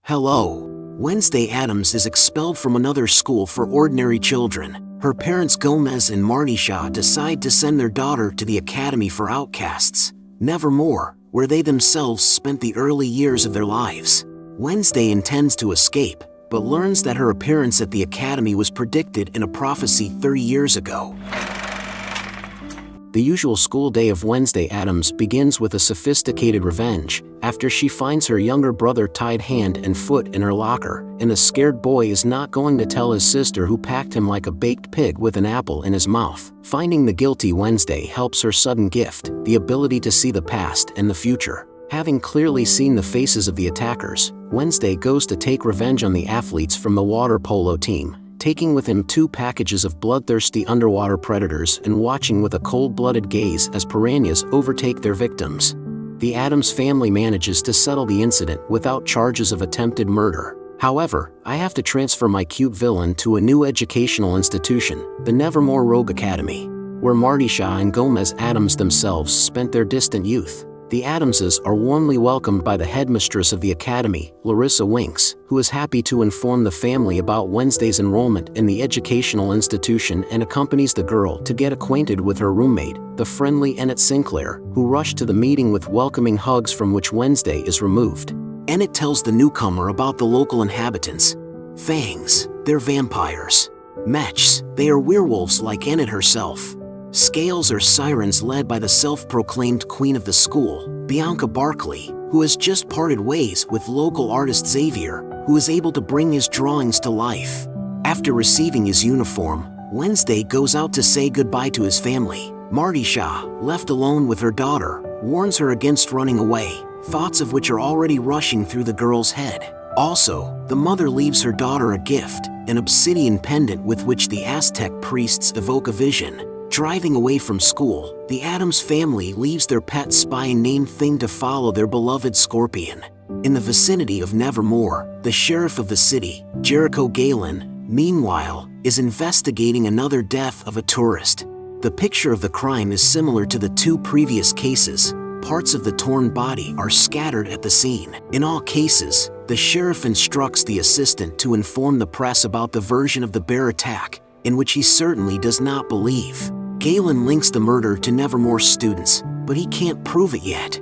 Hello. Wednesday Addams is expelled from another school for ordinary children. Her parents Gomez and Morticia decide to send their daughter to the Academy for Outcasts, Nevermore, where they themselves spent the early years of their lives. Wednesday intends to escape, but learns that her appearance at the Academy was predicted in a prophecy 30 years ago. The usual school day of Wednesday Addams begins with a sophisticated revenge, after she finds her younger brother tied hand and foot in her locker, and the scared boy is not going to tell his sister who packed him like a baked pig with an apple in his mouth. Finding the guilty Wednesday helps her sudden gift, the ability to see the past and the future. Having clearly seen the faces of the attackers, Wednesday goes to take revenge on the athletes from the water polo team, taking with him 2 packages of bloodthirsty underwater predators and watching with a cold-blooded gaze as piranhas overtake their victims. The Addams family manages to settle the incident without charges of attempted murder. However, I have to transfer my cute villain to a new educational institution, the Nevermore Academy, where Morticia and Gomez Addams themselves spent their distant youth. The Addamses are warmly welcomed by the headmistress of the academy, Larissa Winks, who is happy to inform the family about Wednesday's enrollment in the educational institution and accompanies the girl to get acquainted with her roommate, the friendly Enid Sinclair, who rush to the meeting with welcoming hugs from which Wednesday is removed. Enid tells the newcomer about the local inhabitants. Fangs, they're vampires. Mechs, they are werewolves like Enid herself. Scales are sirens led by the self-proclaimed queen of the school, Bianca Barkley, who has just parted ways with local artist Xavier, who is able to bring his drawings to life. After receiving his uniform, Wednesday goes out to say goodbye to his family. Morticia, left alone with her daughter, warns her against running away, thoughts of which are already rushing through the girl's head. Also, the mother leaves her daughter a gift, an obsidian pendant with which the Aztec priests evoke a vision. Driving away from school, the Addams family leaves their pet spine named Thing to follow their beloved Scorpion. In the vicinity of Nevermore, the sheriff of the city, Jericho, meanwhile, is investigating another death of a tourist. The picture of the crime is similar to the 2 previous cases. Parts of the torn body are scattered at the scene. In all cases, the sheriff instructs the assistant to inform the press about the version of the bear attack, in which he certainly does not believe. Galen links the murder to Nevermore students, but he can't prove it yet.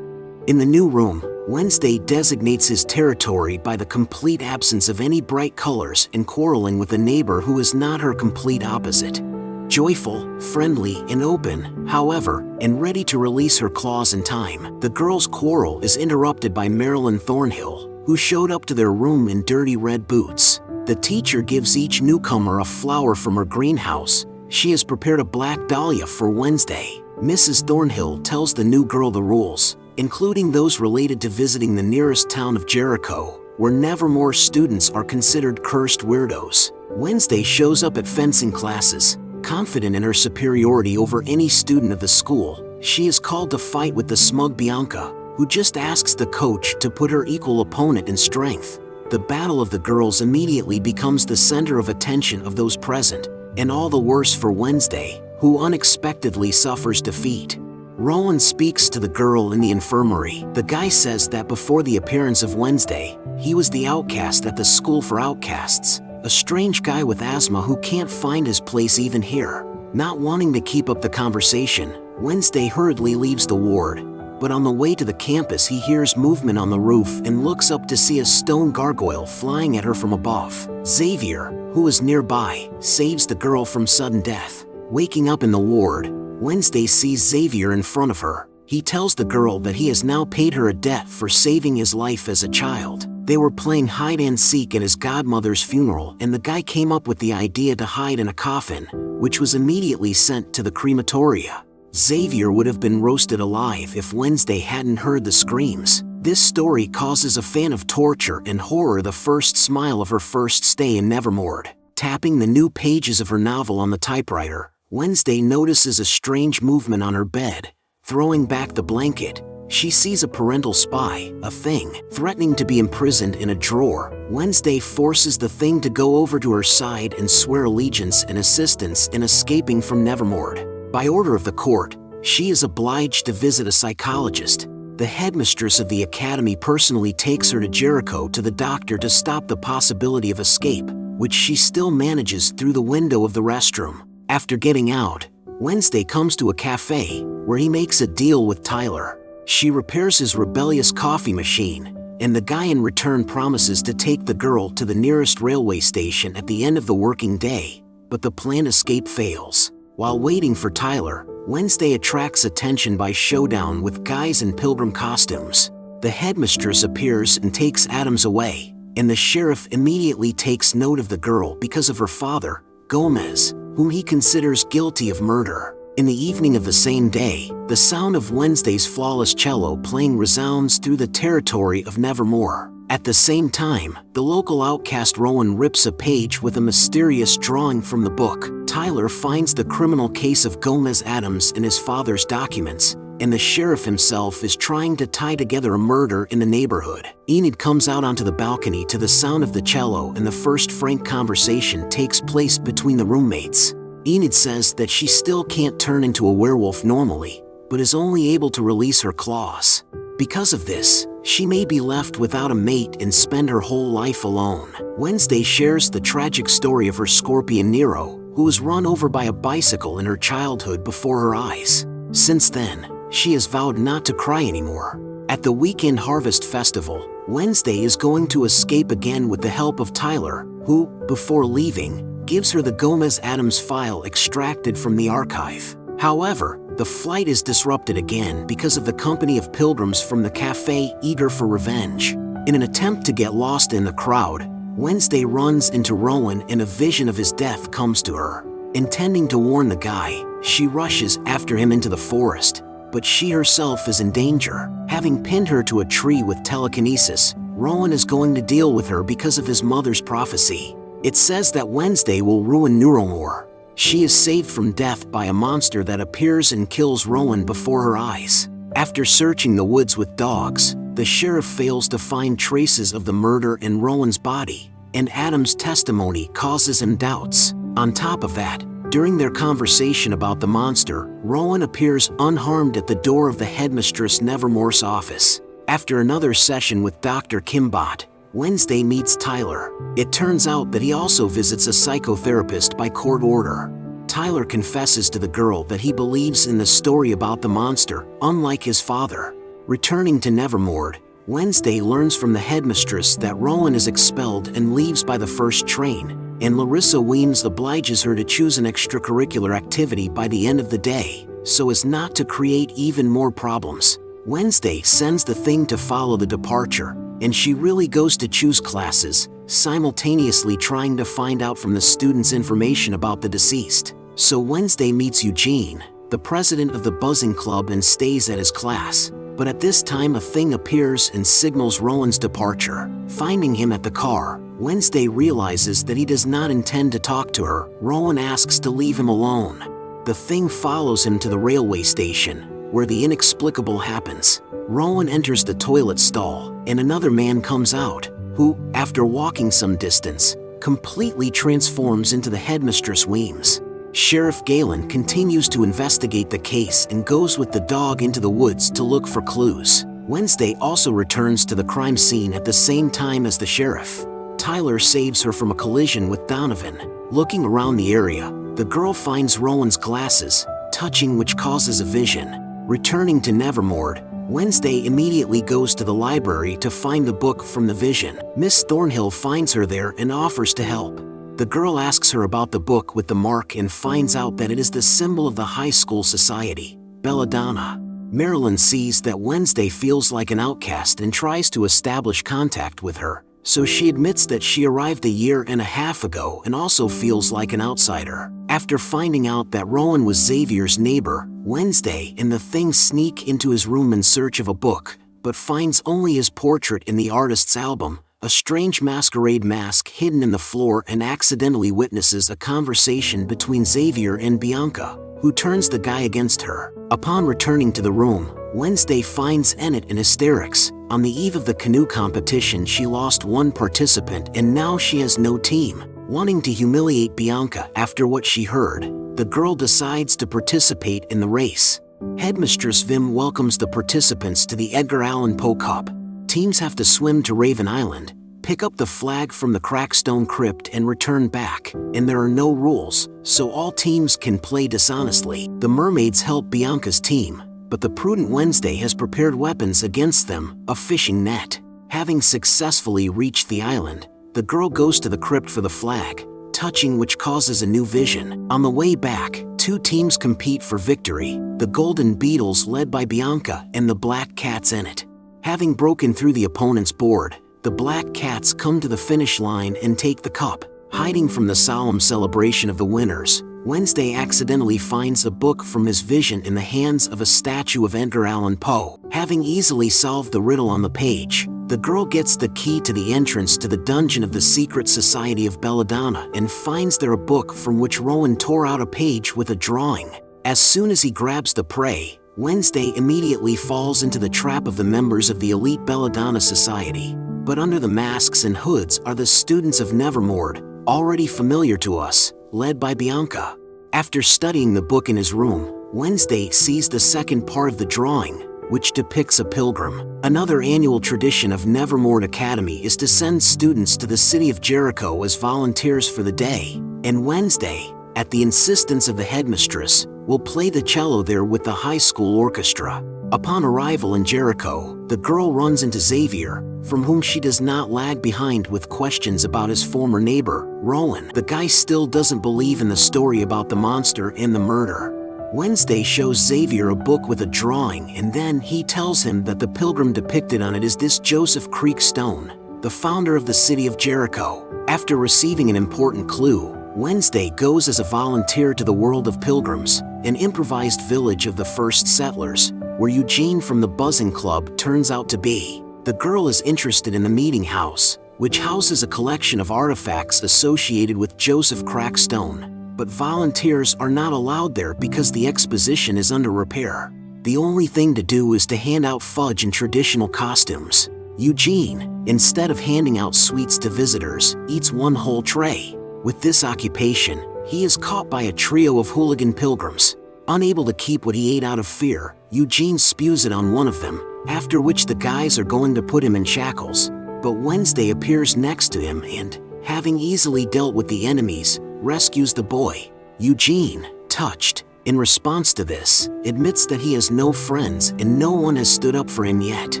In the new room, Wednesday designates his territory by the complete absence of any bright colors and quarreling with a neighbor who is not her complete opposite. Joyful, friendly, and open, however, and ready to release her claws in time, the girls' quarrel is interrupted by Marilyn Thornhill, who showed up to their room in dirty red boots. The teacher gives each newcomer a flower from her greenhouse. She has prepared a black dahlia for Wednesday. Mrs. Thornhill tells the new girl the rules, including those related to visiting the nearest town of Jericho, where Nevermore students are considered cursed weirdos. Wednesday shows up at fencing classes. Confident in her superiority over any student of the school, she is called to fight with the smug Bianca, who just asks the coach to put her equal opponent in strength. The battle of the girls immediately becomes the center of attention of those present, and all the worse for Wednesday, who unexpectedly suffers defeat. Rowan speaks to the girl in the infirmary. The guy says that before the appearance of Wednesday, he was the outcast at the school for outcasts, a strange guy with asthma who can't find his place even here. Not wanting to keep up the conversation, Wednesday hurriedly leaves the ward. But on the way to the campus he hears movement on the roof and looks up to see a stone gargoyle flying at her from above. Xavier, who is nearby, saves the girl from sudden death. Waking up in the ward, Wednesday sees Xavier in front of her. He tells the girl that he has now paid her a debt for saving his life as a child. They were playing hide and seek at his godmother's funeral, and the guy came up with the idea to hide in a coffin, which was immediately sent to the crematoria. Xavier would have been roasted alive if Wednesday hadn't heard the screams. This story causes a fan of torture and horror the first smile of her first stay in Nevermore. Tapping the new pages of her novel on the typewriter, Wednesday notices a strange movement on her bed. Throwing back the blanket, she sees a parental spy, a thing, threatening to be imprisoned in a drawer. Wednesday forces the thing to go over to her side and swear allegiance and assistance in escaping from Nevermore. By order of the court, she is obliged to visit a psychologist. The headmistress of the academy personally takes her to Jericho to the doctor to stop the possibility of escape, which she still manages through the window of the restroom. After getting out, Wednesday comes to a cafe, where he makes a deal with Tyler. She repairs his rebellious coffee machine, and the guy in return promises to take the girl to the nearest railway station at the end of the working day, but the planned escape fails. While waiting for Tyler, Wednesday attracts attention by showdown with guys in pilgrim costumes. The headmistress appears and takes Addams away, and the sheriff immediately takes note of the girl because of her father, Gomez, whom he considers guilty of murder. In the evening of the same day, the sound of Wednesday's flawless cello playing resounds through the territory of Nevermore. At the same time, the local outcast Rowan rips a page with a mysterious drawing from the book. Tyler finds the criminal case of Gomez Addams in his father's documents, and the sheriff himself is trying to tie together a murder in the neighborhood. Enid comes out onto the balcony to the sound of the cello, and the first frank conversation takes place between the roommates. Enid says that she still can't turn into a werewolf normally, but is only able to release her claws. Because of this, she may be left without a mate and spend her whole life alone. Wednesday shares the tragic story of her scorpion Nero, who was run over by a bicycle in her childhood before her eyes. Since then, she has vowed not to cry anymore. At the weekend harvest festival, Wednesday is going to escape again with the help of Tyler, who, before leaving, gives her the Gomez Addams file extracted from the archive. However, the flight is disrupted again because of the company of pilgrims from the cafe eager for revenge. In an attempt to get lost in the crowd, Wednesday runs into Rowan and a vision of his death comes to her. Intending to warn the guy, she rushes after him into the forest, but she herself is in danger. Having pinned her to a tree with telekinesis, Rowan is going to deal with her because of his mother's prophecy. It says that Wednesday will ruin Nevermore. She is saved from death by a monster that appears and kills Rowan before her eyes. After searching the woods with dogs, the sheriff fails to find traces of the murder in Rowan's body, and Addams' testimony causes him doubts. On top of that, during their conversation about the monster, Rowan appears unharmed at the door of the headmistress Nevermore's office. After another session with Dr. Kimbot, Wednesday meets Tyler. It turns out that he also visits a psychotherapist by court order. Tyler confesses to the girl that he believes in the story about the monster, unlike his father. Returning to Nevermore, Wednesday learns from the headmistress that Rowan is expelled and leaves by the first train, and Larissa Weems obliges her to choose an extracurricular activity by the end of the day, so as not to create even more problems. Wednesday sends the thing to follow the departure, and she really goes to choose classes, simultaneously trying to find out from the students information about the deceased. So Wednesday meets Eugene, the president of the buzzing club, and stays at his class. But at this time a thing appears and signals Rowan's departure. Finding him at the car, Wednesday realizes that he does not intend to talk to her. Rowan asks to leave him alone. The thing follows him to the railway station, where the inexplicable happens. Rowan enters the toilet stall, and another man comes out, who, after walking some distance, completely transforms into the headmistress Weems. Sheriff Galen continues to investigate the case and goes with the dog into the woods to look for clues. Wednesday also returns to the crime scene at the same time as the sheriff. Tyler saves her from a collision with Donovan. Looking around the area, the girl finds Rowan's glasses, touching which causes a vision. Returning to Nevermore, Wednesday immediately goes to the library to find the book from the vision. Miss Thornhill finds her there and offers to help. The girl asks her about the book with the mark and finds out that it is the symbol of the high school society, Belladonna. Marilyn sees that Wednesday feels like an outcast and tries to establish contact with her, so she admits that she arrived a year and a half ago and also feels like an outsider. After finding out that Rowan was Xavier's neighbor, Wednesday and the thing sneak into his room in search of a book, but finds only his portrait in the artist's album, a strange masquerade mask hidden in the floor, and accidentally witnesses a conversation between Xavier and Bianca, who turns the guy against her. Upon returning to the room, Wednesday finds Enid in hysterics. On the eve of the canoe competition, she lost one participant and now she has no team. Wanting to humiliate Bianca after what she heard, the girl decides to participate in the race. Headmistress Vim welcomes the participants to the Edgar Allan Poe Cup. Teams have to swim to Raven Island, pick up the flag from the Crackstone Crypt and return back, and there are no rules, so all teams can play dishonestly. The mermaids help Bianca's team, but the prudent Wednesday has prepared weapons against them, a fishing net. Having successfully reached the island, the girl goes to the crypt for the flag, touching which causes a new vision. On the way back, two teams compete for victory, the Golden Beetles led by Bianca and the Black Cats in it. Having broken through the opponent's board, the Black Cats come to the finish line and take the cup. Hiding from the solemn celebration of the winners, Wednesday accidentally finds a book from his vision in the hands of a statue of Edgar Allan Poe. Having easily solved the riddle on the page, the girl gets the key to the entrance to the dungeon of the secret society of Belladonna and finds there a book from which Rowan tore out a page with a drawing. As soon as he grabs the prey, Wednesday immediately falls into the trap of the members of the elite Belladonna society. But under the masks and hoods are the students of Nevermore, already familiar to us, led by Bianca. After studying the book in his room, Wednesday sees the second part of the drawing, which depicts a pilgrim. Another annual tradition of Nevermore Academy is to send students to the city of Jericho as volunteers for the day, and Wednesday, at the insistence of the headmistress, will play the cello there with the high school orchestra. Upon arrival in Jericho, the girl runs into Xavier, from whom she does not lag behind with questions about his former neighbor, Rowan. The guy still doesn't believe in the story about the monster and the murder. Wednesday shows Xavier a book with a drawing, and then he tells him that the pilgrim depicted on it is this Joseph Creek Stone, the founder of the city of Jericho. After receiving an important clue, Wednesday goes as a volunteer to the World of Pilgrims, an improvised village of the first settlers, where Eugene from the Buzzing Club turns out to be. The girl is interested in the meeting house, which houses a collection of artifacts associated with Joseph Crackstone, but volunteers are not allowed there because the exposition is under repair. The only thing to do is to hand out fudge in traditional costumes. Eugene, instead of handing out sweets to visitors, eats one whole tray. With this occupation, he is caught by a trio of hooligan pilgrims. Unable to keep what he ate out of fear, Eugene spews it on one of them, after which the guys are going to put him in shackles. But Wednesday appears next to him and, having easily dealt with the enemies, rescues the boy. Eugene, touched, in response to this, admits that he has no friends and no one has stood up for him yet.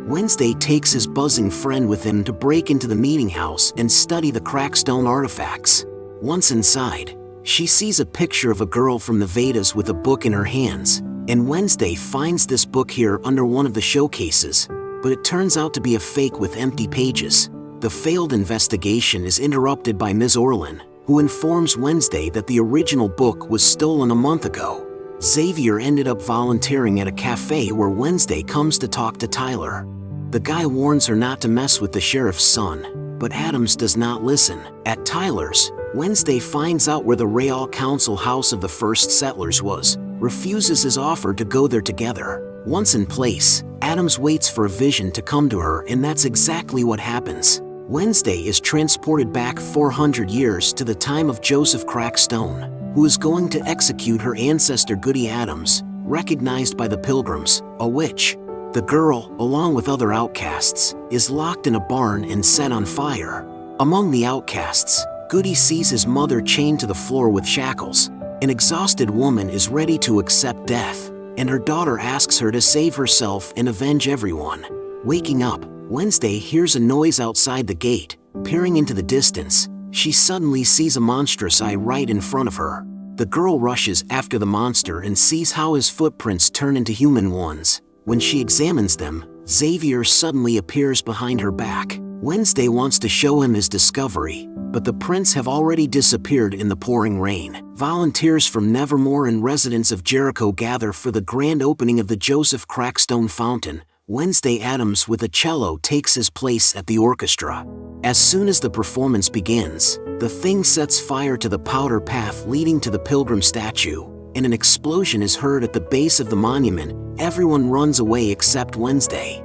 Wednesday takes his buzzing friend with him to break into the meeting house and study the Crackstone artifacts. Once inside, she sees a picture of a girl from the Vedas with a book in her hands, and Wednesday finds this book here under one of the showcases, but it turns out to be a fake with empty pages. The failed investigation is interrupted by Ms. Orlin, who informs Wednesday that the original book was stolen a month ago. Xavier ended up volunteering at a cafe where Wednesday comes to talk to Tyler. The guy warns her not to mess with the sheriff's son, but Addams does not listen. At Tyler's, Wednesday finds out where the Real Council house of the first settlers was, refuses his offer to go there together. Once in place, Addams waits for a vision to come to her, and that's exactly what happens. Wednesday is transported back 400 years to the time of Joseph Crackstone, who is going to execute her ancestor Goody Addams, recognized by the pilgrims, a witch. The girl, along with other outcasts, is locked in a barn and set on fire. Among the outcasts, Goody sees his mother chained to the floor with shackles. An exhausted woman is ready to accept death, and her daughter asks her to save herself and avenge everyone. Waking up, Wednesday hears a noise outside the gate. Peering into the distance, she suddenly sees a monstrous eye right in front of her. The girl rushes after the monster and sees how his footprints turn into human ones. When she examines them, Xavier suddenly appears behind her back. Wednesday wants to show him his discovery, but the prints have already disappeared in the pouring rain. Volunteers from Nevermore and residents of Jericho gather for the grand opening of the Joseph Crackstone Fountain. Wednesday Addams with a cello takes his place at the orchestra. As soon as the performance begins, the thing sets fire to the powder path leading to the pilgrim statue, and an explosion is heard at the base of the monument. Everyone runs away except Wednesday.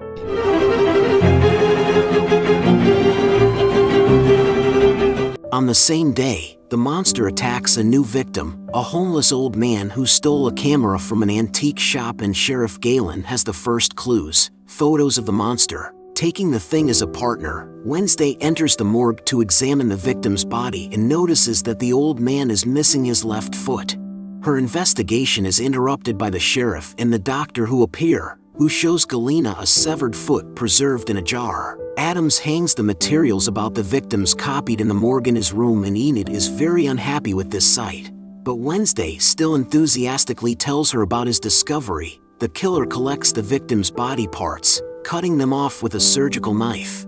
On the same day, the monster attacks a new victim, a homeless old man who stole a camera from an antique shop, and Sheriff Galen has the first clues, photos of the monster. Taking the thing as a partner, Wednesday enters the morgue to examine the victim's body and notices that the old man is missing his left foot. Her investigation is interrupted by the sheriff and the doctor who appear, who shows Galena a severed foot preserved in a jar. Addams hangs the materials about the victims copied in the morgue in his room, and Enid is very unhappy with this sight. But Wednesday still enthusiastically tells her about his discovery. The killer collects the victims' body parts, cutting them off with a surgical knife.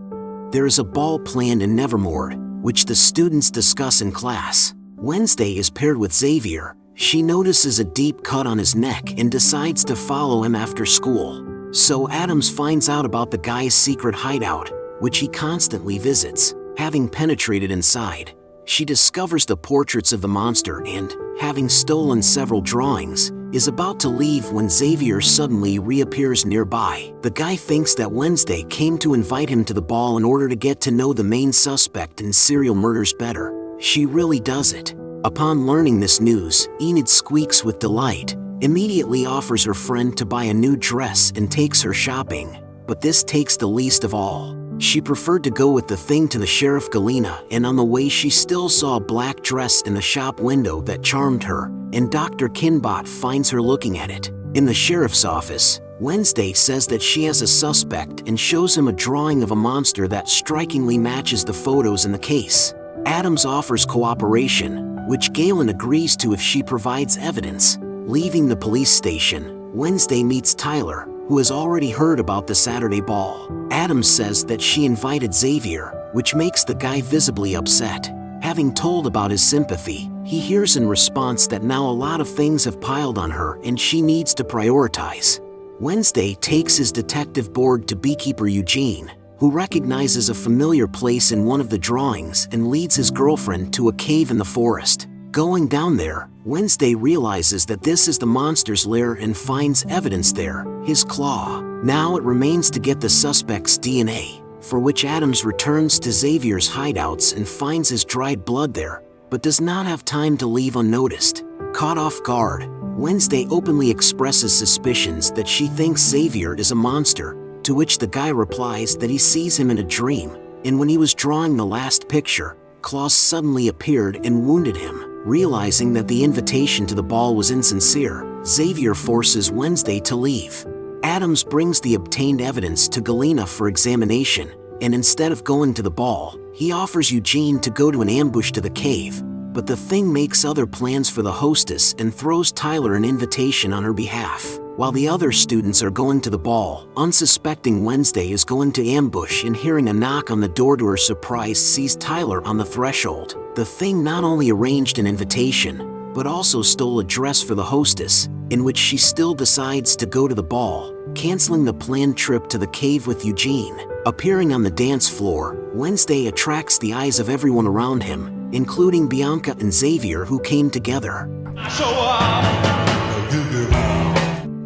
There is a ball planned in Nevermore, which the students discuss in class. Wednesday is paired with Xavier. She notices a deep cut on his neck and decides to follow him after school. So Addams finds out about the guy's secret hideout, which he constantly visits. Having penetrated inside, she discovers the portraits of the monster and, having stolen several drawings, is about to leave when Xavier suddenly reappears nearby. The guy thinks that Wednesday came to invite him to the ball in order to get to know the main suspect in serial murders better. She really does it. Upon learning this news, Enid squeaks with delight, immediately offers her friend to buy a new dress and takes her shopping. But this takes the least of all. She preferred to go with the thing to the Sheriff Galena, and on the way she still saw a black dress in the shop window that charmed her, and Dr. Kinbot finds her looking at it. In the sheriff's office, Wednesday says that she has a suspect and shows him a drawing of a monster that strikingly matches the photos in the case. Addams offers cooperation, which Galen agrees to if she provides evidence. Leaving the police station, Wednesday meets Tyler, who has already heard about the Saturday ball. Addams says that she invited Xavier, which makes the guy visibly upset. Having told about his sympathy, he hears in response that now a lot of things have piled on her and she needs to prioritize. Wednesday takes his detective board to beekeeper Eugene, who recognizes a familiar place in one of the drawings and leads his girlfriend to a cave in the forest. Going down there, Wednesday realizes that this is the monster's lair and finds evidence there, his claw. Now it remains to get the suspect's DNA, for which Addams returns to Xavier's hideouts and finds his dried blood there, but does not have time to leave unnoticed. Caught off guard, Wednesday openly expresses suspicions that she thinks Xavier is a monster, to which the guy replies that he sees him in a dream, and when he was drawing the last picture, claws suddenly appeared and wounded him. Realizing that the invitation to the ball was insincere, Xavier forces Wednesday to leave. Addams brings the obtained evidence to Galena for examination, and instead of going to the ball, he offers Eugene to go to an ambush to the cave, but the thing makes other plans for the hostess and throws Tyler an invitation on her behalf. While the other students are going to the ball, unsuspecting Wednesday is going to ambush and hearing a knock on the door to her surprise sees Tyler on the threshold. The thing not only arranged an invitation, but also stole a dress for the hostess, in which she still decides to go to the ball, canceling the planned trip to the cave with Eugene. Appearing on the dance floor, Wednesday attracts the eyes of everyone around him, including Bianca and Xavier, who came together.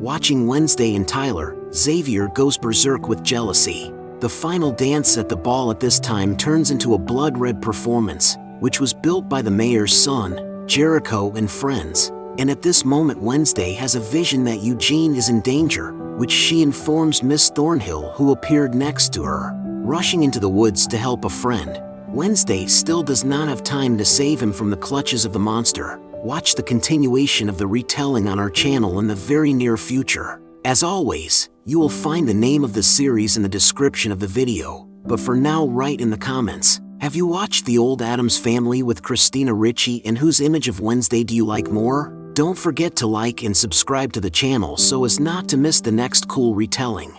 Watching Wednesday and Tyler, Xavier goes berserk with jealousy. The final dance at the ball at this time turns into a blood-red performance, which was built by the mayor's son, Jericho, and friends. And at this moment Wednesday has a vision that Eugene is in danger, which she informs Miss Thornhill, who appeared next to her. Rushing into the woods to help a friend, Wednesday still does not have time to save him from the clutches of the monster. Watch the continuation of the retelling on our channel in the very near future. As always, you will find the name of the series in the description of the video, but for now write in the comments, have you watched The Old Addams Family with Christina Ricci, and whose image of Wednesday do you like more? Don't forget to like and subscribe to the channel so as not to miss the next cool retelling.